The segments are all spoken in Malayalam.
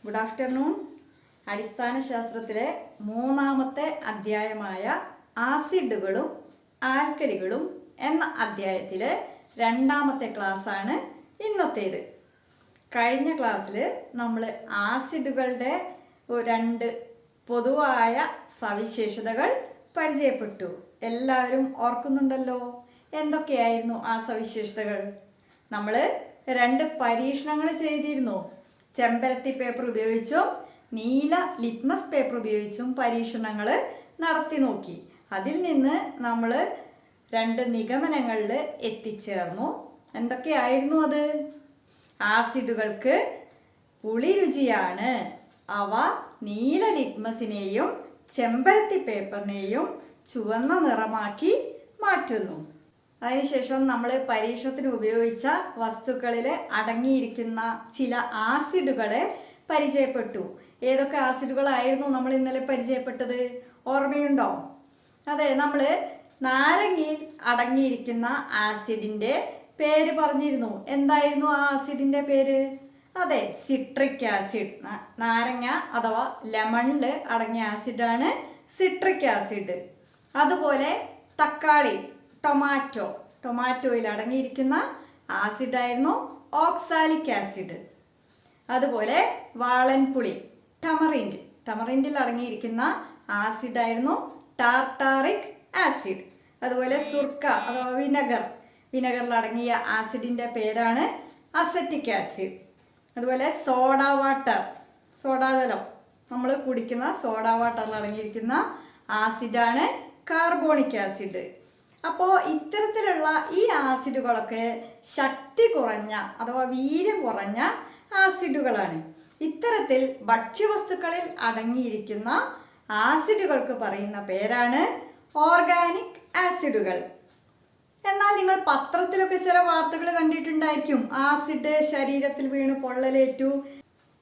Good afternoon. അടിസ്ഥാന ശാസ്ത്രത്തിലെ മൂന്നാമത്തെ അധ്യായമായ ആസിഡുകളും ആൽക്കലികളും എന്ന അധ്യായത്തിലെ രണ്ടാമത്തെ ക്ലാസ്സാണ് ഇന്നത്തേത്. കഴിഞ്ഞ ക്ലാസ്സിൽ നമ്മൾ ആസിഡുകളുടെ രണ്ട് പൊതുവായ സവിശേഷതകൾ പരിചയപ്പെട്ടു. എല്ലാവരും ഓർക്കുന്നുണ്ടല്ലോ? എന്തൊക്കെയായിരുന്നു ആ സവിശേഷതകൾ? നമ്മൾ രണ്ട് പരീക്ഷണങ്ങൾ ചെയ്തിരുന്നു. ചെമ്പരത്തി പേപ്പർ ഉപയോഗിച്ചും നീല ലിറ്റ്മസ് പേപ്പർ ഉപയോഗിച്ചും പരീക്ഷണങ്ങൾ നടത്തി നോക്കി. അതിൽ നിന്ന് നമ്മൾ രണ്ട് നിഗമനങ്ങളിൽ എത്തിച്ചേർന്നു. എന്തൊക്കെയായിരുന്നു അത്? ആസിഡുകൾക്ക് പുളി രുചിയാണ്. അവ നീല ലിറ്റ്മസിനെയും ചെമ്പരത്തി പേപ്പറിനെയും ചുവന്ന നിറമാക്കി മാറ്റുന്നു. അതിനുശേഷം നമ്മൾ പരീക്ഷണത്തിന് ഉപയോഗിച്ച വസ്തുക്കളിൽ അടങ്ങിയിരിക്കുന്ന ചില ആസിഡുകളെ പരിചയപ്പെട്ടു. ഏതൊക്കെ ആസിഡുകളായിരുന്നു നമ്മൾ ഇന്നലെ പരിചയപ്പെട്ടത്? ഓർമ്മയുണ്ടോ? അതെ, നമ്മൾ നാരങ്ങയിൽ അടങ്ങിയിരിക്കുന്ന ആസിഡിൻ്റെ പേര് പറഞ്ഞിരുന്നു. എന്തായിരുന്നു ആ ആസിഡിൻ്റെ പേര്? അതെ, സിട്രിക് ആസിഡ്. നാരങ്ങ അഥവാ ലെമണിൽ അടങ്ങിയ ആസിഡാണ് സിട്രിക് ആസിഡ്. അതുപോലെ തക്കാളി, ടൊമാറ്റോയിൽ അടങ്ങിയിരിക്കുന്ന ആസിഡായിരുന്നു ഓക്സാലിക് ആസിഡ്. അതുപോലെ വാളൻപുളി, ടമറിൻഡിൽ അടങ്ങിയിരിക്കുന്ന ആസിഡായിരുന്നു ടാർട്ടാറിക് ആസിഡ്. അതുപോലെ സുർക്ക അഥവാ വിനെഗറിൽ അടങ്ങിയ ആസിഡിൻ്റെ പേരാണ് അസറ്റിക് ആസിഡ്. അതുപോലെ സോഡാജലം, നമ്മൾ കുടിക്കുന്ന സോഡാ വാട്ടറിൽ അടങ്ങിയിരിക്കുന്ന ആസിഡാണ് കാർബോണിക് ആസിഡ്. അപ്പോൾ ഇത്തരത്തിലുള്ള ഈ ആസിഡുകളൊക്കെ ശക്തി കുറഞ്ഞ അഥവാ വീര്യം കുറഞ്ഞ ആസിഡുകളാണ്. ഇത്തരത്തിൽ ഭക്ഷ്യവസ്തുക്കളിൽ അടങ്ങിയിരിക്കുന്ന ആസിഡുകൾക്ക് പറയുന്ന പേരാണ് ഓർഗാനിക് ആസിഡുകൾ. എന്നാൽ നിങ്ങൾ പത്രത്തിലൊക്കെ ചില വാർത്തകൾ കണ്ടിട്ടുണ്ടായിരിക്കും. ആസിഡ് ശരീരത്തിൽ വീണ് പൊള്ളലേറ്റു,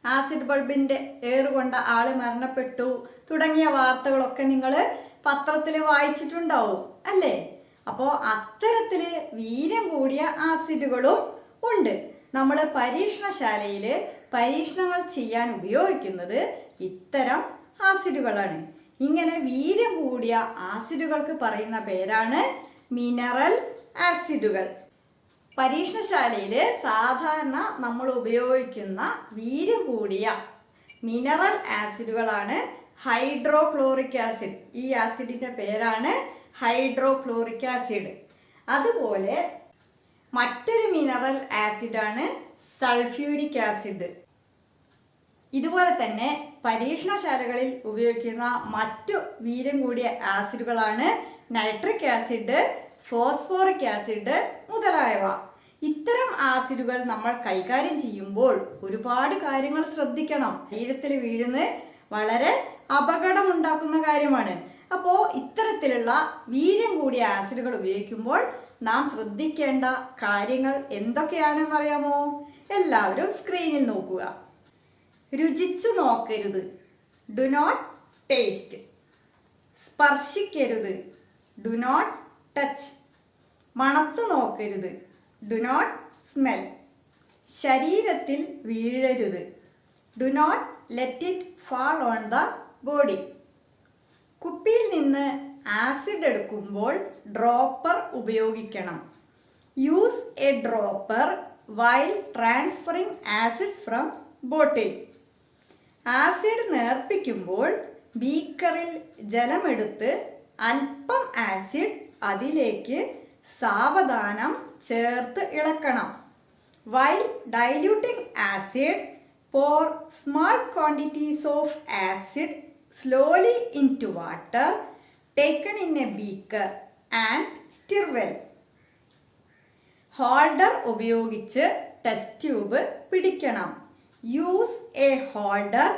ആസിഡ് ബൾബിൻ്റെ ഏറുകൊണ്ട ആള് മരണപ്പെട്ടു തുടങ്ങിയ വാർത്തകളൊക്കെ നിങ്ങൾ പത്രത്തിൽ വായിച്ചിട്ടുണ്ടാവും അല്ലേ? അപ്പോൾ അത്തരത്തിൽ വീര്യം കൂടിയ ആസിഡുകളും ഉണ്ട്. നമ്മൾ പരീക്ഷണശാലയിൽ പരീക്ഷണങ്ങൾ ചെയ്യാൻ ഉപയോഗിക്കുന്നത് ഇത്തരം ആസിഡുകളാണ്. ഇങ്ങനെ വീര്യം കൂടിയ ആസിഡുകൾക്ക് പറയുന്ന പേരാണ് മിനറൽ ആസിഡുകൾ. പരീക്ഷണശാലയിൽ സാധാരണ നമ്മൾ ഉപയോഗിക്കുന്ന വീര്യം കൂടിയ മിനറൽ ആസിഡുകളാണ് ഹൈഡ്രോക്ലോറിക് ആസിഡ്. ഈ ആസിഡിൻ്റെ പേരാണ് ഹൈഡ്രോക്ലോറിക് ആസിഡ്. അതുപോലെ മറ്റൊരു മിനറൽ ആസിഡാണ് സൾഫ്യൂരിക് ആസിഡ്. ഇതുപോലെ തന്നെ പരീക്ഷണശാലകളിൽ ഉപയോഗിക്കുന്ന മറ്റു വീര്യം കൂടിയ ആസിഡുകളാണ് നൈട്രിക് ആസിഡ്, ഫോസ്ഫോറിക് ആസിഡ് മുതലായവ. ഇത്തരം ആസിഡുകൾ നമ്മൾ കൈകാര്യം ചെയ്യുമ്പോൾ ഒരുപാട് കാര്യങ്ങൾ ശ്രദ്ധിക്കണം. ശരീരത്തിൽ വീഴുന്ന വളരെ അപകടമുണ്ടാക്കുന്ന കാര്യമാണ്. അപ്പോൾ ഇത്തരത്തിലുള്ള വീര്യം കൂടിയ ആസിഡുകൾ ഉപയോഗിക്കുമ്പോൾ നാം ശ്രദ്ധിക്കേണ്ട കാര്യങ്ങൾ എന്തൊക്കെയാണെന്ന് അറിയാമോ? എല്ലാവരും സ്ക്രീനിൽ നോക്കുക. രുചിച്ചു നോക്കരുത്, ഡു നോട്ട് ടേസ്റ്റ്. സ്പർശിക്കരുത്, ഡു നോട്ട് ടച്ച്. മണത്തു നോക്കരുത്, ഡു നോട്ട് സ്മെൽ. ശരീരത്തിൽ വീഴരുത്, do not let it fall on the body. കുപ്പിയിൽ നിന്ന് ആസിഡ് എടുക്കുമ്പോൾ ഡ്രോപ്പർ ഉപയോഗിക്കണം. Use a dropper while transferring acids from bottle. Acid നേർപ്പിക്കുമ്പോൾ ബീക്കറിൽ ജലമെടുത്ത് അല്പം ആസിഡ് അതിലേക്ക് സാവധാനം ചേർത്ത് ഇളക്കണം. While diluting acid, pour small quantities of acid slowly into water taken in a beaker and stir well. Holder ഉപയോഗിച്ച് ടെസ്റ്റ് ട്യൂബ് പിടിക്കണം. Use a holder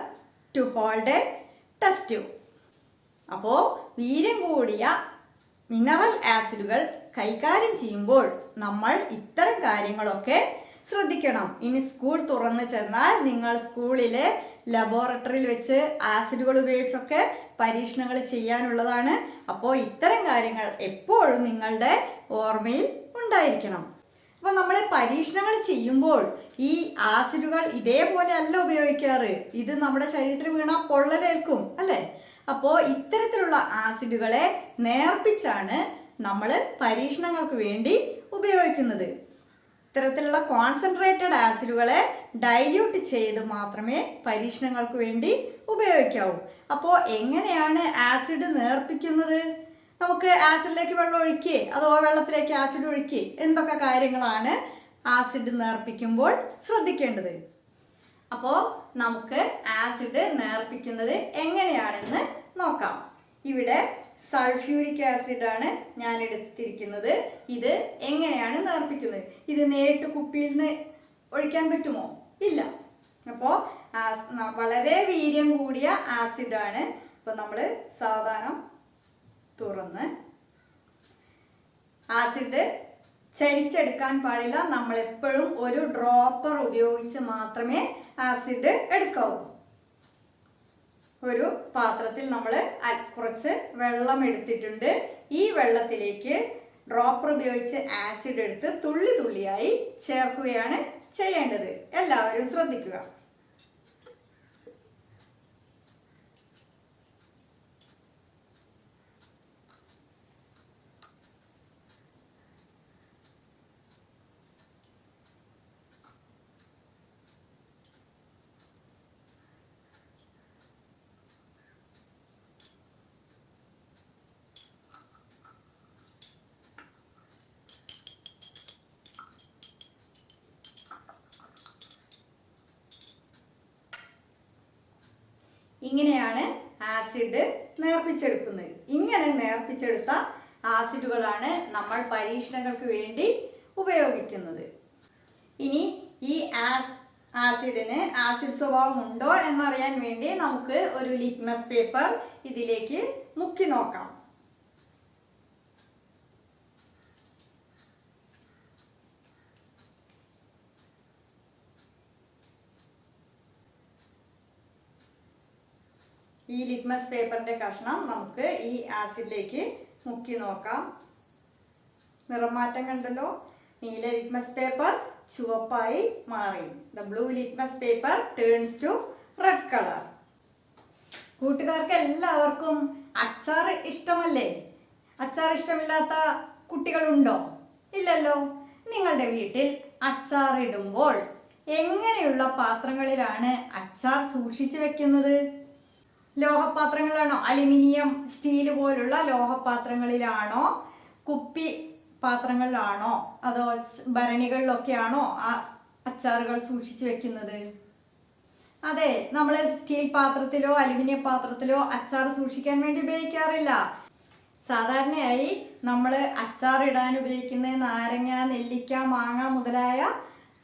to hold a test tube. അപ്പോൾ വീര്യം കൂടിയ മിനറൽ ആസിഡുകൾ കൈകാര്യം ചെയ്യുമ്പോൾ നമ്മൾ ഇത്തരം കാര്യങ്ങളൊക്കെ ശ്രദ്ധിക്കണം. ഇനി സ്കൂൾ തുറന്നു ചെന്നാൽ നിങ്ങൾ സ്കൂളിലെ ലബോറട്ടറിയിൽ വെച്ച് ആസിഡുകൾ ഉപയോഗിച്ചൊക്കെ പരീക്ഷണങ്ങൾ ചെയ്യാനുള്ളതാണ്. അപ്പോൾ ഇത്തരം കാര്യങ്ങൾ എപ്പോഴും നിങ്ങളുടെ ഓർമ്മയിൽ ഉണ്ടായിരിക്കണം. അപ്പോൾ നമ്മൾ പരീക്ഷണങ്ങൾ ചെയ്യുമ്പോൾ ഈ ആസിഡുകൾ ഇതേപോലെ അല്ല ഉപയോഗിക്കാറ്. ഇത് നമ്മുടെ ശരീരത്തിൽ വീണാൽ പൊള്ളലേൽക്കും അല്ലേ? അപ്പോൾ ഇത്തരത്തിലുള്ള ആസിഡുകളെ നേർപ്പിച്ചാണ് നമ്മൾ പരീക്ഷണങ്ങൾക്ക് വേണ്ടി ഉപയോഗിക്കുന്നത്. ഇത്തരത്തിലുള്ള കോൺസെൻട്രേറ്റഡ് ആസിഡുകളെ ഡൈല്യൂട്ട് ചെയ്ത് മാത്രമേ പരീക്ഷണങ്ങൾക്ക് വേണ്ടി ഉപയോഗിക്കാവൂ. അപ്പോൾ എങ്ങനെയാണ് ആസിഡ് നേർപ്പിക്കുന്നത്? നമുക്ക് ആസിഡിലേക്ക് വെള്ളം ഒഴിക്കുക, അതോ വെള്ളത്തിലേക്ക് ആസിഡ് ഒഴിക്കുക, എന്തൊക്കെ കാര്യങ്ങളാണ് ആസിഡ് നേർപ്പിക്കുമ്പോൾ ശ്രദ്ധിക്കേണ്ടത്? അപ്പോൾ നമുക്ക് ആസിഡ് നേർപ്പിക്കുന്നത് എങ്ങനെയാണെന്ന് നോക്കാം. ഇവിടെ സൾഫ്യൂരിക് ആസിഡ് ആണ് ഞാൻ എടുത്തിരിക്കുന്നത്. ഇത് എങ്ങനെയാണ് നേർപ്പിക്കുന്നത്? ഇത് നേരിട്ട് കുപ്പിയിൽ നിന്ന് ഒഴിക്കാൻ പറ്റുമോ? ഇല്ല. അപ്പോൾ വളരെ വീര്യം കൂടിയ ആസിഡാണ്. അപ്പോൾ നമ്മൾ സാവധാനം തുറന്ന്, ആസിഡ് ചരിച്ചെടുക്കാൻ പാടില്ല. നമ്മൾ എപ്പോഴും ഒരു ഡ്രോപ്പർ ഉപയോഗിച്ച് മാത്രമേ ആസിഡ് എടുക്കാവൂ. ഒരു പാത്രത്തിൽ നമ്മൾ കുറച്ച് വെള്ളം എടുത്തിട്ടുണ്ട്. ഈ വെള്ളത്തിലേക്ക് ഡ്രോപ്പർ ഉപയോഗിച്ച് ആസിഡ് എടുത്ത് തുള്ളി തുള്ളിയായി ചേർക്കുകയാണ് ചെയ്യേണ്ടത്. എല്ലാവരും ശ്രദ്ധിക്കുക. ഇങ്ങനെയാണ് ആസിഡ് നേർപ്പിച്ചെടുക്കുന്നത്. ഇങ്ങനെ നേർപ്പിച്ചെടുത്ത ആസിഡുകളാണ് നമ്മൾ പരീക്ഷണങ്ങൾക്ക് വേണ്ടി ഉപയോഗിക്കുന്നത്. ഇനി ഈ ആസിഡിന് ആസിഡ് സ്വഭാവം ഉണ്ടോ എന്നറിയാൻ വേണ്ടി നമുക്ക് ഒരു ലിറ്റ്മസ് പേപ്പർ ഇതിലേക്ക് മുക്കി നോക്കാം. ഈ ലിറ്റ്മസ് പേപ്പറിന്റെ കഷ്ണം നമുക്ക് ഈ ആസിഡിലേക്ക് മുക്കി നോക്കാം. നിറമാറ്റം കണ്ടല്ലോ. നീല ലിറ്റ്മസ് പേപ്പർ ചുവപ്പായി മാറി. The blue litmus paper turns to red colour. കൂട്ടുകാർക്ക് എല്ലാവർക്കും അച്ചാർ ഇഷ്ടമല്ലേ? അച്ചാർ ഇഷ്ടമില്ലാത്ത കുട്ടികളുണ്ടോ? ഇല്ലല്ലോ. നിങ്ങളുടെ വീട്ടിൽ അച്ചാർ ഇടുമ്പോൾ എങ്ങനെയുള്ള പാത്രങ്ങളിലാണ് അച്ചാർ സൂക്ഷിച്ചു വെക്കുന്നത്? ലോഹപാത്രങ്ങളിലാണോ? അലുമിനിയം, സ്റ്റീൽ പോലുള്ള ലോഹപാത്രങ്ങളിലാണോ? കുപ്പി പാത്രങ്ങളിലാണോ? അതോ ഭരണികളിലൊക്കെയാണോ ആ അച്ചാറുകൾ സൂക്ഷിച്ചു വെക്കുന്നത്? അതെ, നമ്മൾ സ്റ്റീൽ പാത്രത്തിലോ അലുമിനിയം പാത്രത്തിലോ അച്ചാർ സൂക്ഷിക്കാൻ വേണ്ടി ഉപയോഗിക്കാറില്ല. സാധാരണയായി നമ്മൾ അച്ചാർ ഇടാൻ ഉപയോഗിക്കുന്നത് നാരങ്ങ, നെല്ലിക്ക, മാങ്ങ മുതലായ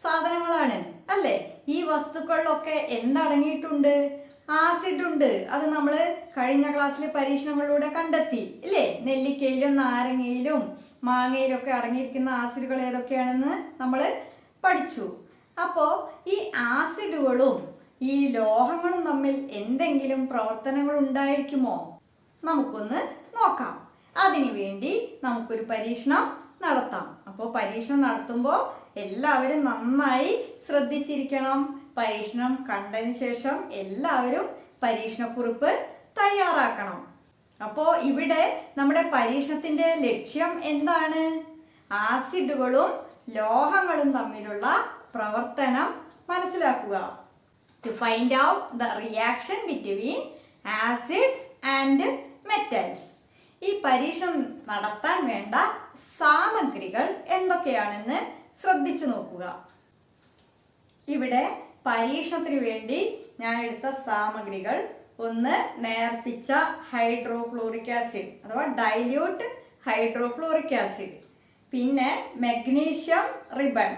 സാധനങ്ങളാണ് അല്ലേ? ഈ വസ്തുക്കളിലൊക്കെ എന്തടങ്ങിയിട്ടുണ്ട്? ആസിഡ് ഉണ്ട്. അത് നമ്മൾ കഴിഞ്ഞ ക്ലാസ്സിലെ പരീക്ഷണങ്ങളിലൂടെ കണ്ടെത്തി ഇല്ലേ? നെല്ലിക്കയിലും നാരങ്ങയിലും മാങ്ങയിലും ഒക്കെ അടങ്ങിയിരിക്കുന്ന ആസിഡുകൾ ഏതൊക്കെയാണെന്ന് നമ്മൾ പഠിച്ചു. അപ്പോൾ ഈ ആസിഡുകളും ഈ ലോഹങ്ങളും തമ്മിൽ എന്തെങ്കിലും പ്രവർത്തനങ്ങൾ ഉണ്ടായിരിക്കുമോ? നമുക്കൊന്ന് നോക്കാം. അതിനു വേണ്ടി നമുക്കൊരു പരീക്ഷണം നടത്താം. അപ്പോൾ പരീക്ഷണം നടത്തുമ്പോൾ എല്ലാവരും നന്നായി ശ്രദ്ധിച്ചിരിക്കണം. പരീക്ഷണം കണ്ടതിന് ശേഷം എല്ലാവരും പരീക്ഷണക്കുറിപ്പ് തയ്യാറാക്കണം. അപ്പോൾ ഇവിടെ നമ്മുടെ പരീക്ഷണത്തിന്റെ ലക്ഷ്യം എന്താണ്? ആസിഡുകളും ലോഹങ്ങളും തമ്മിലുള്ള പ്രവർത്തനം മനസ്സിലാക്കുക. To find out the reaction between acids and metals. ഈ പരീക്ഷണം നടത്താൻ വേണ്ട സാമഗ്രികൾ എന്തൊക്കെയാണെന്ന് ശ്രദ്ധിച്ചു നോക്കുക. ഇവിടെ പരീക്ഷണത്തിന് വേണ്ടി ഞാൻ എടുത്ത സാമഗ്രികൾ: ഒന്ന്, നേർപ്പിച്ച ഹൈഡ്രോക്ലോറിക് ആസിഡ് അഥവാ ഡൈല്യൂട്ട് ഹൈഡ്രോക്ലോറിക് ആസിഡ്. പിന്നെ മഗ്നീഷ്യം റിബൺ.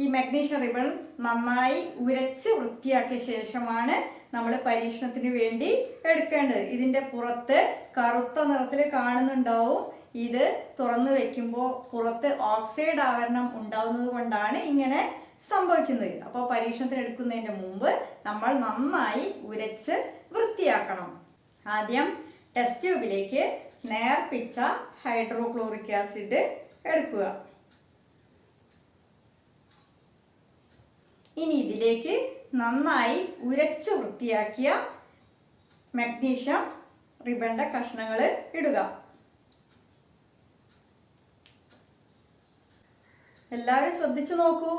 ഈ മഗ്നീഷ്യം റിബൺ നന്നായി ഉരച്ച് വൃത്തിയാക്കിയ ശേഷമാണ് നമ്മൾ പരീക്ഷണത്തിന് വേണ്ടി എടുക്കേണ്ടത്. ഇതിൻ്റെ പുറത്ത് കറുത്ത നിറത്തിൽ കാണുന്നുണ്ടാവും. ഇത് തുറന്നു വെക്കുമ്പോൾ പുറത്ത് ഓക്സൈഡ് ആവരണം ഉണ്ടാവുന്നത് കൊണ്ടാണ് ഇങ്ങനെ സംഭവിക്കുന്നത്. അപ്പോൾ പരീക്ഷണത്തിന് എടുക്കുന്നതിന് മുമ്പ് നമ്മൾ നന്നായി ഉരച്ച് വൃത്തിയാക്കണം. ആദ്യം ടെസ്റ്റ് ട്യൂബിലേക്ക് നേർപ്പിച്ച ഹൈഡ്രോക്ലോറിക് ആസിഡ് എടുക്കുക. ഇനി ഇതിലേക്ക് നന്നായി ഉരച്ചു വൃത്തിയാക്കിയ മഗ്നീഷ്യം റിബണിന്റെ കഷ്ണങ്ങൾ ഇടുക. എല്ലാവരും ശ്രദ്ധിച്ചു നോക്കൂ.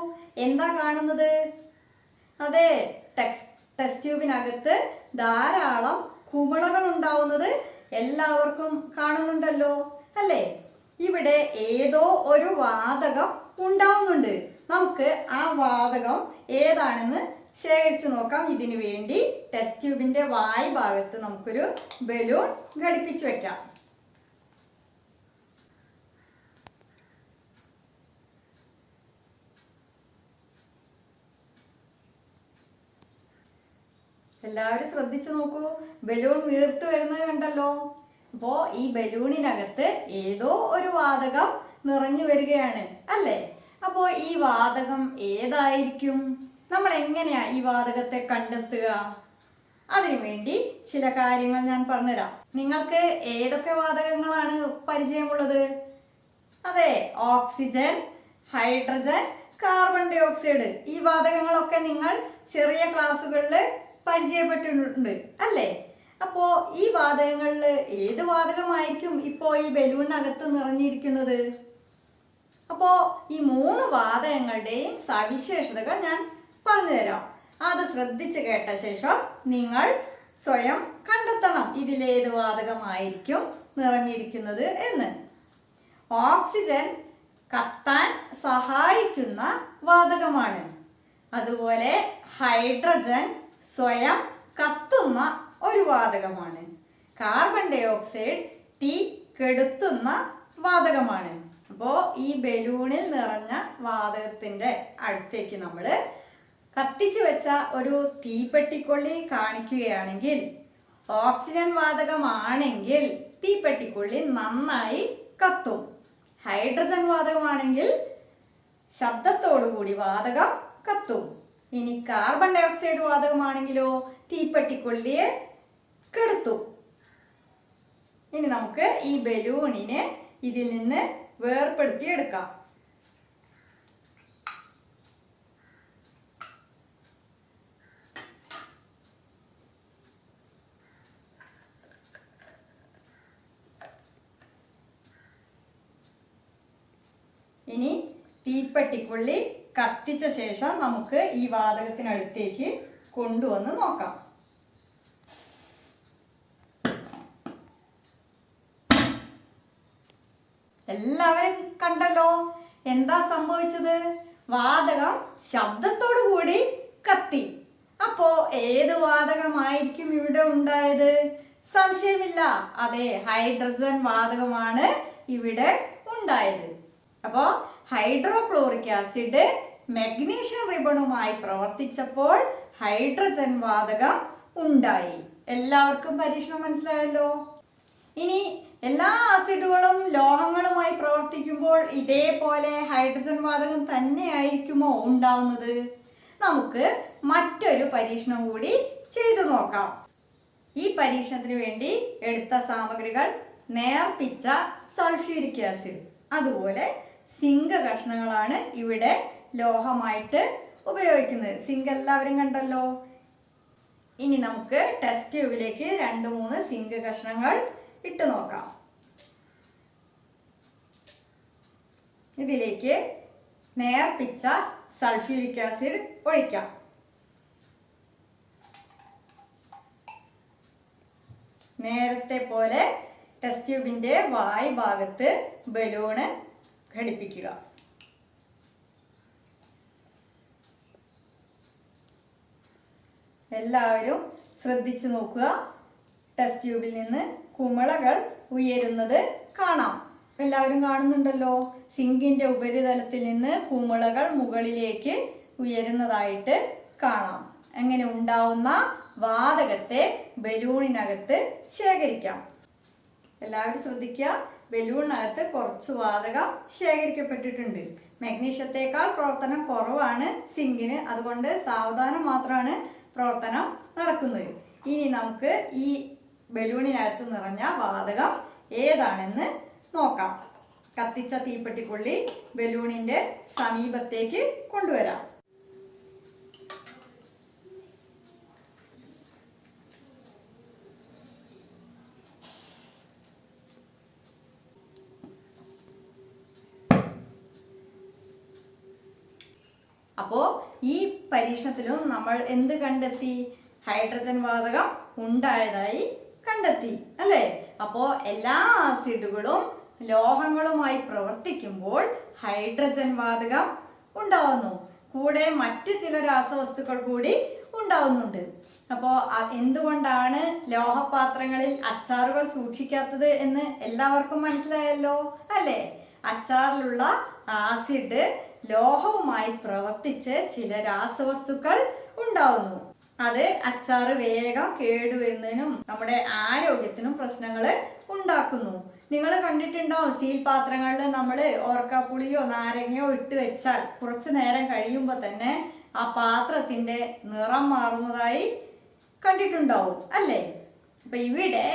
എന്താ കാണുന്നത്? അതെ, ടെസ്റ്റ് ട്യൂബിനകത്ത് ധാരാളം കുമിളകൾ ഉണ്ടാവുന്നത് എല്ലാവർക്കും കാണുന്നുണ്ടല്ലോ അല്ലേ? ഇവിടെ ഏതോ ഒരു വാതകം ഉണ്ടാവുന്നുണ്ട്. നമുക്ക് ആ വാതകം ഏതാണെന്ന് ശേഖരിച്ചു നോക്കാം. ഇതിനു വേണ്ടി ടെസ്റ്റ് ട്യൂബിന്റെ വായ് ഭാഗത്ത് നമുക്കൊരു ബലൂൺ ഘടിപ്പിച്ചു വെക്കാം. എല്ലാവരും ശ്രദ്ധിച്ചു നോക്കൂ. ബലൂൺ വീർത്ത് വരുന്നത് കണ്ടല്ലോ. അപ്പോ ഈ ബലൂണിനകത്ത് ഏതോ ഒരു വാതകം നിറഞ്ഞു വരികയാണ് അല്ലേ? അപ്പോ ഈ വാതകം ഏതായിരിക്കും? നമ്മൾ എങ്ങനെയാ ഈ വാതകത്തെ കണ്ടെത്തുക? അതിനു വേണ്ടി ചില കാര്യങ്ങൾ ഞാൻ പറഞ്ഞുതരാം. നിങ്ങൾക്ക് ഏതൊക്കെ വാതകങ്ങളാണ് പരിചയമുള്ളത്? അതെ, oxygen, hydrogen, carbon dioxide. ഈ വാതകങ്ങളൊക്കെ നിങ്ങൾ ചെറിയ ക്ലാസ്സുകളിൽ പരിചയപ്പെട്ടിട്ടുണ്ട് അല്ലേ? അപ്പോ ഈ വാതകങ്ങളിൽ ഏത് വാതകമായിരിക്കും ഇപ്പോ ഈ ബലൂണിനകത്ത് നിറഞ്ഞിരിക്കുന്നത്? അപ്പോ ഈ 3 വാതകങ്ങളുടെയും സവിശേഷതകൾ ഞാൻ പറഞ്ഞുതരാം. അത് ശ്രദ്ധിച്ച് കേട്ട ശേഷം നിങ്ങൾ സ്വയം കണ്ടെത്തണം ഇതിലേത് വാതകമായിരിക്കും നിറഞ്ഞിരിക്കുന്നത് എന്ന്. ഓക്സിജൻ കത്താൻ സഹായിക്കുന്ന വാതകമാണ്. അതുപോലെ ഹൈഡ്രജൻ സ്വയം കത്തുന്ന ഒരു വാതകമാണ്. കാർബൺ ഡൈ ഓക്സൈഡ് തീ കെടുത്തുന്ന വാതകമാണ്. അപ്പോൾ ഈ ബലൂണിൽ നിറഞ്ഞ വാതകത്തിന്റെ അടുത്തേക്ക് നമ്മൾ കത്തിച്ചു വെച്ച ഒരു തീപ്പെട്ടിക്കൊള്ളി കാണിക്കുകയാണെങ്കിൽ, ഓക്സിജൻ വാതകമാണെങ്കിൽ തീപ്പെട്ടിക്കൊള്ളി നന്നായി കത്തും. ഹൈഡ്രജൻ വാതകമാണെങ്കിൽ ശബ്ദത്തോടു കൂടി വാതകം കത്തും. ഇനി കാർബൺ ഡൈ ഓക്സൈഡ് വാതകമാണെങ്കിലോ തീപ്പെട്ടിക്കൊള്ളിയെ കെടുത്തും. ഇനി നമുക്ക് ഈ ബലൂണിനെ ഇതിൽ നിന്ന് വേർപെടുത്തിയെടുക്കാം. ഇനി തീപ്പെട്ടിക്കൊള്ളി കത്തിച്ച ശേഷം നമുക്ക് ഈ വാതകത്തിനടുത്തേക്ക് കൊണ്ടുവന്ന് നോക്കാം. എല്ലാവരും കണ്ടല്ലോ എന്താ സംഭവിച്ചത്? വാതകം ശബ്ദത്തോടു കൂടി കത്തി. അപ്പോ ഏത് വാതകമായിരിക്കും ഇവിടെ ഉണ്ടായത്? സംശയമില്ല, അതെ, ഹൈഡ്രജൻ വാതകമാണ് ഇവിടെ ഉണ്ടായത്. അപ്പോ ഹൈഡ്രോക്ലോറിക് ആസിഡ് മഗ്നീഷ്യം റിബണുമായി പ്രവർത്തിച്ചപ്പോൾ ഹൈഡ്രജൻ വാതകം ഉണ്ടായി. എല്ലാവർക്കും പരീക്ഷണം മനസ്സിലായല്ലോ. ഇനി എല്ലാ ആസിഡുകളും ലോഹങ്ങളുമായി പ്രവർത്തിക്കുമ്പോൾ ഇതേപോലെ ഹൈഡ്രജൻ വാതകം തന്നെയായിരിക്കുമോ ഉണ്ടാവുന്നത്? നമുക്ക് മറ്റൊരു പരീക്ഷണം കൂടി ചെയ്തു നോക്കാം. ഈ പരീക്ഷണത്തിന് വേണ്ടി എടുത്ത സാമഗ്രികൾ നേർപ്പിച്ച സൾഫ്യൂരിക് ആസിഡ്, അതുപോലെ സിങ്ക് കഷ്ണങ്ങളാണ് ഇവിടെ ലോഹമായിട്ട് ഉപയോഗിക്കുന്നത്. സിങ്ക് എല്ലാവരും കണ്ടല്ലോ. ഇനി നമുക്ക് ടെസ്റ്റ് ട്യൂബിലേക്ക് 2-3 സിങ്ക് കഷ്ണങ്ങൾ ഇട്ട് നോക്കാം. ഇതിലേക്ക് നേർപ്പിച്ച സൾഫ്യൂരിക് ആസിഡ് ഒഴിക്കാം. നേരത്തെ പോലെ ടെസ്റ്റ് ട്യൂബിന്റെ വായ് ഭാഗത്ത് ബലൂണ് ഘടിപ്പിക്കുക. എല്ലാവരും ശ്രദ്ധിച്ചു നോക്കുക. ടെസ്റ്റ് ട്യൂബിൽ നിന്ന് കുമിളകൾ ഉയരുന്നത് കാണാം. എല്ലാവരും കാണുന്നുണ്ടല്ലോ. സിങ്കിന്റെ ഉപരിതലത്തിൽ നിന്ന് കുമിളകൾ മുകളിലേക്ക് ഉയരുന്നതായിട്ട് കാണാം. അങ്ങനെ ഉണ്ടാവുന്ന വാതകത്തെ ബലൂണിനകത്ത് ശേഖരിക്കാം. എല്ലാവരും ശ്രദ്ധിക്കുക. ബലൂണിനകത്ത് കുറച്ച് വാതകം ശേഖരിക്കപ്പെട്ടിട്ടുണ്ട്. മഗ്നീഷ്യത്തെക്കാൾ പ്രവർത്തനം കുറവാണ് സിങ്കിന്, അതുകൊണ്ട് സാവധാനം മാത്രമാണ് പ്രവർത്തനം നടക്കുന്നത്. ഇനി നമുക്ക് ഈ ബലൂണിനകത്ത് നിറഞ്ഞ വാതകം ഏതാണെന്ന് നോക്കാം. കത്തിച്ച തീപ്പെട്ടിക്കൊള്ളി ബലൂണിന്റെ സമീപത്തേക്ക് കൊണ്ടുവരാം. അപ്പോൾ ഈ പരീക്ഷണത്തിലും നമ്മൾ എന്ത് കണ്ടെത്തി? ഹൈഡ്രജൻ വാതകം ഉണ്ടായതായി കണ്ടെത്തി അല്ലേ? അപ്പോൾ എല്ലാ ആസിഡുകളും ലോഹങ്ങളുമായി പ്രവർത്തിക്കുമ്പോൾ ഹൈഡ്രജൻ വാതകം ഉണ്ടാവുന്നു. കൂടെ മറ്റ് ചില രാസവസ്തുക്കൾ കൂടി ഉണ്ടാവുന്നുണ്ട്. അപ്പോൾ എന്തുകൊണ്ടാണ് ലോഹപാത്രങ്ങളിൽ അച്ചാറുകൾ സൂക്ഷിക്കാത്തത് എന്ന് എല്ലാവർക്കും മനസ്സിലായല്ലോ അല്ലേ? അച്ചാറിലുള്ള ആസിഡ് ലോഹവുമായി പ്രവർത്തിച്ച് ചില രാസവസ്തുക്കൾ ഉണ്ടാവുന്നു. അത് അച്ചാറ് വേഗം കേടുവരുന്നതിനും നമ്മുടെ ആരോഗ്യത്തിനും പ്രശ്നങ്ങൾ ഉണ്ടാക്കുന്നു. നിങ്ങൾ കണ്ടിട്ടുണ്ടാവും, സ്റ്റീൽ പാത്രങ്ങളിൽ നമ്മൾ ഓർക്കാപ്പുളിയോ നാരങ്ങയോ ഇട്ട് വെച്ചാൽ കുറച്ചു നേരം കഴിയുമ്പോൾ തന്നെ ആ പാത്രത്തിന്റെ നിറം മാറുന്നതായി കണ്ടിട്ടുണ്ടാവും അല്ലേ? അപ്പൊ ഇവിടെ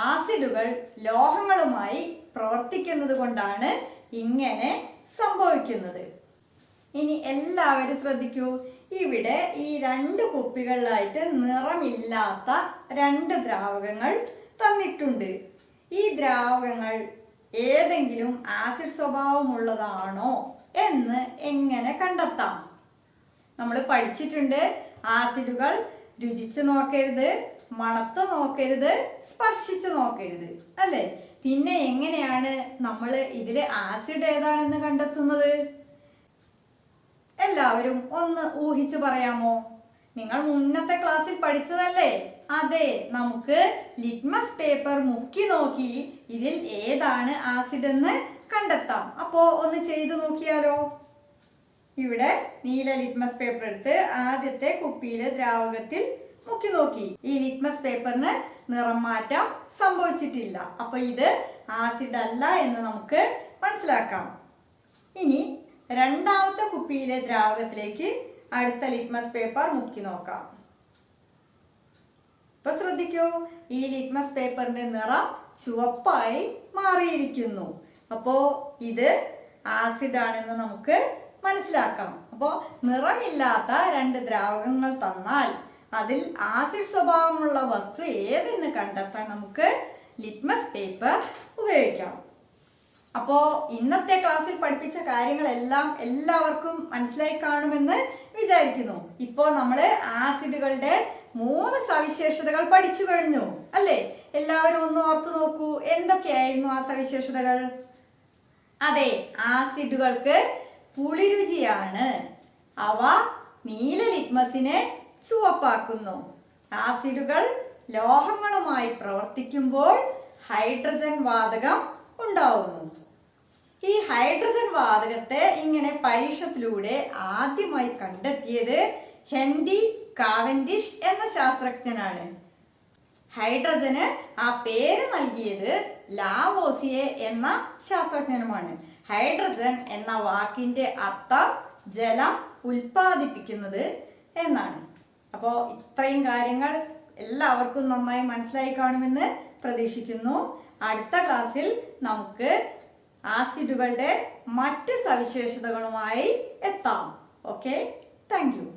ആസിഡുകൾ ലോഹങ്ങളുമായി പ്രവർത്തിക്കുന്നത് കൊണ്ടാണ് ഇങ്ങനെ സംഭവിക്കുന്നത്. ഇനി എല്ലാവരും ശ്രദ്ധിക്കൂ, ഇവിടെ ഈ 2 കുപ്പികളിലായിട്ട് നിറമില്ലാത്ത 2 ദ്രാവകങ്ങൾ തന്നിട്ടുണ്ട്. ഈ ദ്രാവകങ്ങൾ ഏതെങ്കിലും ആസിഡ് സ്വഭാവമുള്ളതാണോ എന്ന് എങ്ങനെ കണ്ടെത്താം? നമ്മൾ പഠിച്ചിട്ടുണ്ട്, ആസിഡുകൾ രുചിച്ച് നോക്കരുത്, മണത്ത് നോക്കരുത്, സ്പർശിച്ച് നോക്കരുത് അല്ലേ? പിന്നെ എങ്ങനെയാണ് നമ്മൾ ഇതിലെ ആസിഡ് ഏതാണെന്ന് കണ്ടെത്തുന്നത്? എല്ലാവരും ഒന്ന് ഊഹിച്ച് പറയാമോ? നിങ്ങൾ മുന്നത്തെ ക്ലാസ്സിൽ പഠിച്ചതല്ലേ? അതെ, നമുക്ക് ലിറ്റ്മസ് പേപ്പർ മുക്കി നോക്കി ഇതിൽ ഏതാണ് ആസിഡ് എന്ന് കണ്ടെത്താം. അപ്പോ ഒന്ന് ചെയ്തു നോക്കിയാലോ? ഇവിടെ നീല ലിറ്റ്മസ് പേപ്പർ എടുത്ത് ആദ്യത്തെ കുപ്പിയിലെ ദ്രാവകത്തിൽ മുക്കി നോക്കി. ഈ ലിറ്റ്മസ് പേപ്പറിന് നിറം മാറ്റം സംഭവിച്ചിട്ടില്ല. അപ്പൊ ഇത് ആസിഡ് അല്ല എന്ന് നമുക്ക് മനസ്സിലാക്കാം. ഇനി രണ്ടാമത്തെ കുപ്പിയിലെ ദ്രാവകത്തിലേക്ക് അടുത്ത ലിറ്റ്മസ് പേപ്പർ മുക്കി നോക്കാം. ഇപ്പൊ ശ്രദ്ധിക്കൂ, ഈ ലിറ്റ്മസ് പേപ്പറിന്റെ നിറം ചുവപ്പായി മാറിയിരിക്കുന്നു. അപ്പോ ഇത് ആസിഡ് ആണെന്ന് നമുക്ക് മനസ്സിലാക്കാം. അപ്പോൾ നിറമില്ലാത്ത 2 ദ്രാവകങ്ങൾ തന്നാൽ അതിൽ ആസിഡ് സ്വഭാവമുള്ള വസ്തു ഏതെന്ന് കണ്ടെത്താൻ നമുക്ക് ലിറ്റ്മസ് പേപ്പർ ഉപയോഗിക്കാം. അപ്പോൾ ഇന്നത്തെ ക്ലാസ്സിൽ പഠിപ്പിച്ച കാര്യങ്ങളെല്ലാം എല്ലാവർക്കും മനസ്സിലായി കാണുമെന്ന് വിചാരിക്കുന്നു. ഇപ്പോൾ നമ്മൾ ആസിഡുകളുടെ 3 സവിശേഷതകൾ പഠിച്ചു കഴിഞ്ഞു അല്ലേ? എല്ലാവരും ഒന്ന് ഓർത്തു നോക്കൂ, എന്തൊക്കെയായിരുന്നു ആ സവിശേഷതകൾ? അതെ, ആസിഡുകൾക്ക് പുളിരുചിയാണ്. അവ നീല ലിറ്റ്മസിനെ ചുവപ്പാക്കുന്നു. ആസിഡുകൾ ലോഹങ്ങളുമായി പ്രവർത്തിക്കുമ്പോൾ ഹൈഡ്രജൻ വാതകം ഉണ്ടാവുന്നു. ഈ ഹൈഡ്രജൻ വാതകത്തെ ഇങ്ങനെ പരീക്ഷണത്തിലൂടെ ആദ്യമായി കണ്ടെത്തിയത് ഹെൻറി കാവൻഡിഷ് എന്ന ശാസ്ത്രജ്ഞനാണ്. ഹൈഡ്രജന് ആ പേര് നൽകിയത് ലാവോസിയെ എന്ന ശാസ്ത്രജ്ഞനുമാണ്. ഹൈഡ്രജൻ എന്ന വാക്കിന്റെ അർത്ഥം ജലം ഉൽപ്പാദിപ്പിക്കുന്നത് എന്നാണ്. അപ്പോൾ ഇത്രയും കാര്യങ്ങൾ എല്ലാവർക്കും നന്നായി മനസ്സിലായി കാണുമെന്ന് പ്രതീക്ഷിക്കുന്നു. അടുത്ത ക്ലാസ്സിൽ നമുക്ക് ആസിഡുകളുടെ മറ്റ് സവിശേഷതകളുമായി എത്താം. Okay, thank you.